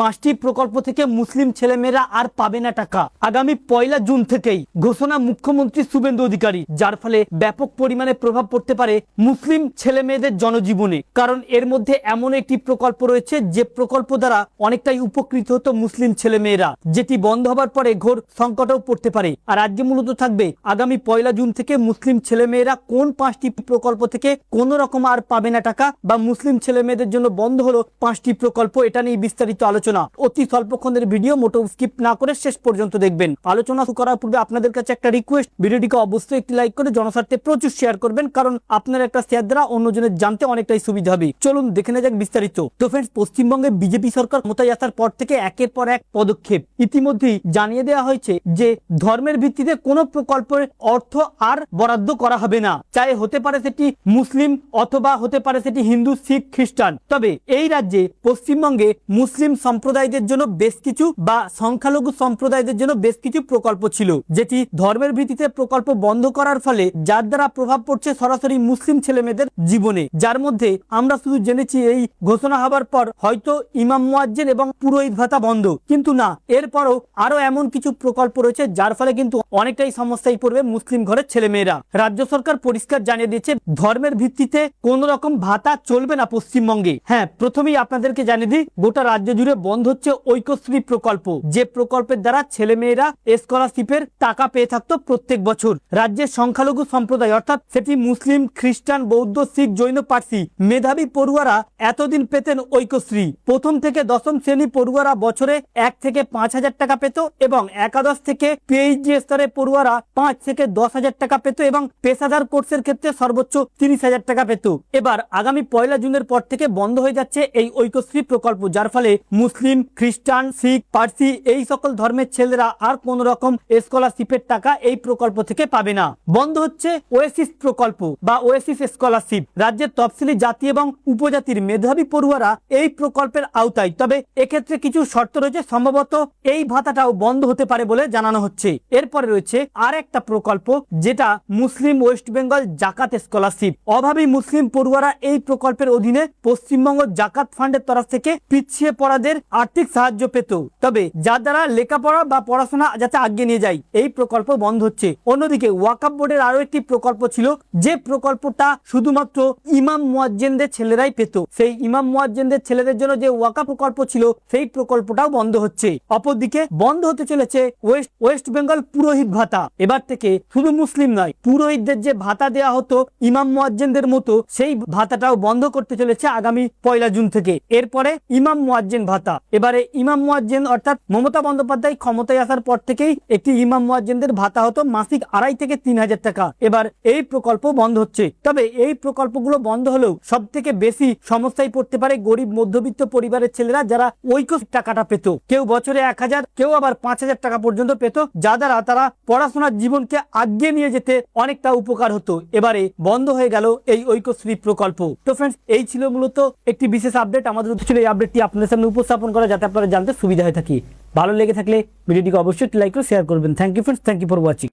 পাঁচটি প্রকল্প থেকে মুসলিম ছেলেমেয়েরা আর পাবে না টাকা। আগামী 1 জুন থেকেই ঘোষণা মুখ্যমন্ত্রী শুভেন্দু অধিকারী, যার ফলে ব্যাপক পরিমাণে প্রভাব পড়তে পারে মুসলিম ছেলেমেয়েদের জনজীবনে। কারণ এর মধ্যে এমন একটি প্রকল্প রয়েছে যে প্রকল্প দ্বারা অনেকটাই উপকৃত হতো মুসলিম ছেলেমেয়েরা, যেটি বন্ধ হবার পরে ঘোর সংকটেও পড়তে পারে। আর আজকে মূলত থাকবে আগামী 1 জুন থেকে মুসলিম ছেলেমেয়েরা কোন 5টি প্রকল্প থেকে কোনো রকম আর পাবে না টাকা, বা মুসলিম ছেলেমেয়েদের জন্য বন্ধ হলো 5টি প্রকল্প। এটা নিয়ে বিস্তারিত আলোচনা। অতি স্বল্পক্ষণের ভিডিও, মোটেও স্কিপ না করে শেষ পর্যন্ত দেখবেন। আলোচনা শুরু করার পূর্বে আপনাদের কাছে একটা রিকোয়েস্ট, ভিডিওটিকে অবশ্যই একটি লাইক করে জনস্বার্থে প্রচুর শেয়ার করবেন, কারণ আপনার একটা শেয়ার দ্বারা অন্যজনের জানতে অনেকটাই সুবিধা হবে। চলুন দেখে নেওয়া যাক বিস্তারিত। তো ফ্রেন্ডস, পশ্চিমবঙ্গে বিজেপি সরকার ক্ষমতায় আসার পর থেকে একের পর এক পদক্ষেপ ইতিমধ্যেই জানিয়ে দেওয়া হয়েছে যে ধর্মের ভিত্তিতে কোনো প্রকল্পের অর্থ আর বরাদ্দ করা হবে না, চাই হতে পারে সেটি মুসলিম অথবা হতে পারে সেটি হিন্দু, শিখ, খ্রিস্টান। তবে এই রাজ্যে পশ্চিমবঙ্গে মুসলিম সম্প্রদায়দের জন্য বেশ কিছু বা সংখ্যালঘু সম্প্রদায়দের জন্য বেশ কিছু প্রকল্প ছিল, যেটি ধর্মের ভিত্তিতে প্রকল্প বন্ধ করার ফলে যার দ্বারা প্রভাব পড়ছে সরাসরি মুসলিম ছেলেমেয়েদের জীবনে। যার মধ্যে আমরা শুধু জেনেছি এই ঘোষণা হবার পর হয়তো ইমাম মুয়াজ্জিন এবং পুরোহিত ভাতা বন্ধ, কিন্তু না, এরপরও আরো এমন কিছু প্রকল্প রয়েছে যার ফলে কিন্তু অনেকটাই সমস্যায় পড়বে মুসলিম ঘরের ছেলেমেয়েরা। রাজ্য সরকার পরিষ্কার জানিয়ে দিয়েছে ধর্মের ভিত্তিতে কোন রকম ভাতা চলবে না পশ্চিমবঙ্গে। হ্যাঁ, প্রথমেই আপনাদেরকে জানিয়ে দিই, গোটা রাজ্য জুড়ে বন্ধ হচ্ছে ঐক্যশ্রী প্রকল্প, যে প্রকল্পের দ্বারা ছেলেমেয়েরা স্কলারশিপের টাকা পেয়ে থাকতো প্রত্যেক বছর। রাজ্যের সংখ্যালঘু সম্প্রদায় অর্থাৎ সেটি মুসলিম, খ্রিস্টান, বৌদ্ধ, শিখ, জৈন, পার্সি মেধাবী পড়ুয়ারা এতদিন পেতেন ঐক্যশ্রী। প্রথম থেকে দশম শ্রেণী পড়ুয়ারা বছরে 1 থেকে 5,000 টাকা পেত, এবং একাদশ থেকে পিএইচডি স্তরে পড়ুয়ারা 5 থেকে 10,000 টাকা পেত, এবং পেশাদার কোর্সের ক্ষেত্রে সর্বোচ্চ 30,000 টাকা পেত। এবার আগামী 1 জুনের পর থেকে বন্ধ হয়ে যাচ্ছে এই ঐক্যশ্রী প্রকল্প, যার ফলে মুসলিম, খ্রিস্টান, শিখ, পার্সি এই সকল ধর্মের ছেলেরা আর কোন রকম স্কলারশিপের টাকা এই প্রকল্প থেকে পাবে না। বন্ধ হচ্ছে ওয়েসিস প্রকল্প বা ওয়েসিস স্কলারশিপ। রাজ্যের তফসিলি জাতি এবং উপজাতির মেধাবী পড়ুয়ারা এই প্রকল্পের আওতায়, তবে এক্ষেত্রে কিছু শর্ত রয়েছে, সম্ভবত এই ভাতাটাও বন্ধ হতে পারে বলে জানানো হচ্ছে। এরপরে রয়েছে আর একটা প্রকল্প, যেটা মুসলিম ওয়েস্ট বেঙ্গল জাকাত স্কলারশিপ। অভাবী মুসলিম পড়ুয়ারা এই প্রকল্পের অধীনে পশ্চিমবঙ্গ জাকাত ফান্ডের তরফ থেকে পিছিয়ে পড়াদের আর্থিক সাহায্য পেত, তবে যার দ্বারা লেখাপড়া বা পড়াশোনা যাতে আগিয়ে নিয়ে যায় এই প্রকল্প বন্ধ হচ্ছে। অন্যদিকে ওয়াকফ বোর্ডের আরো একটি প্রকল্প ছিল, যে প্রকল্পটা শুধুমাত্র ইমাম মুয়াজ্জিনদের ছেলেরাই পেত। সেই ইমাম মুয়াজ্জিনদের ছেলেদের জন্য যে ওয়াকফ প্রকল্প ছিল সেই প্রকল্পটাও বন্ধ হচ্ছে। অপরদিকে বন্ধ হতে চলেছে ওয়েস্ট বেঙ্গল পুরোহিত ভাতা। এবার থেকে শুধু মুসলিম নয়, পুরোহিতদের যে ভাতা দেওয়া হতো ইমাম মুয়াজ্জিনদের মতো, সেই ভাতাটাও বন্ধ করতে চলেছে আগামী 1 জুন থেকে। এরপরে ইমাম মুয়াজ্জিন ভাতা। এবারে ইমাম মুয়াজ্জিন অর্থাৎ মমতা বন্দ্যোপাধ্যায় ক্ষমতায় আসার পর থেকেই একটি ইমাম মুয়াজ্জিনদের ভাতা হতো মাসিক 2,500 থেকে 3,000 টাকা। এবার এই প্রকল্প বন্ধ হচ্ছে। তবে এই প্রকল্পগুলো বন্ধ হলেও সব থেকে বেশি সমস্যায় পড়তে পারে গরিব মধ্যবিত্ত পরিবারের ছেলেরা, যারা ঐক্য টাকাটা পেত। কেউ বছরে 1,000, কেউ আবার 5,000 টাকা পর্যন্ত পেত, যা দ্বারা তারা পড়াশোনার জীবনকে আগিয়ে নিয়ে যেতে অনেকটা উপকার হতো। এবারে বন্ধ হয়ে গেল এই ঐক্যশ্রী প্রকল্প। তো ফ্রেন্ডস, এই ছিল মূলত একটি বিশেষ আপডেট। আমাদের উদ্দেশ্য ছিল এই আপডেটটি আপনাদের সামনে উপস্থাপন করা, যাতে আপনারা জানতে সুবিধা হয়ে থাকে। ভালো লেগে থাকলে ভিডিওটিকে অবশ্যই লাইক করে শেয়ার করবেন। Thank you friends, thank you for watching.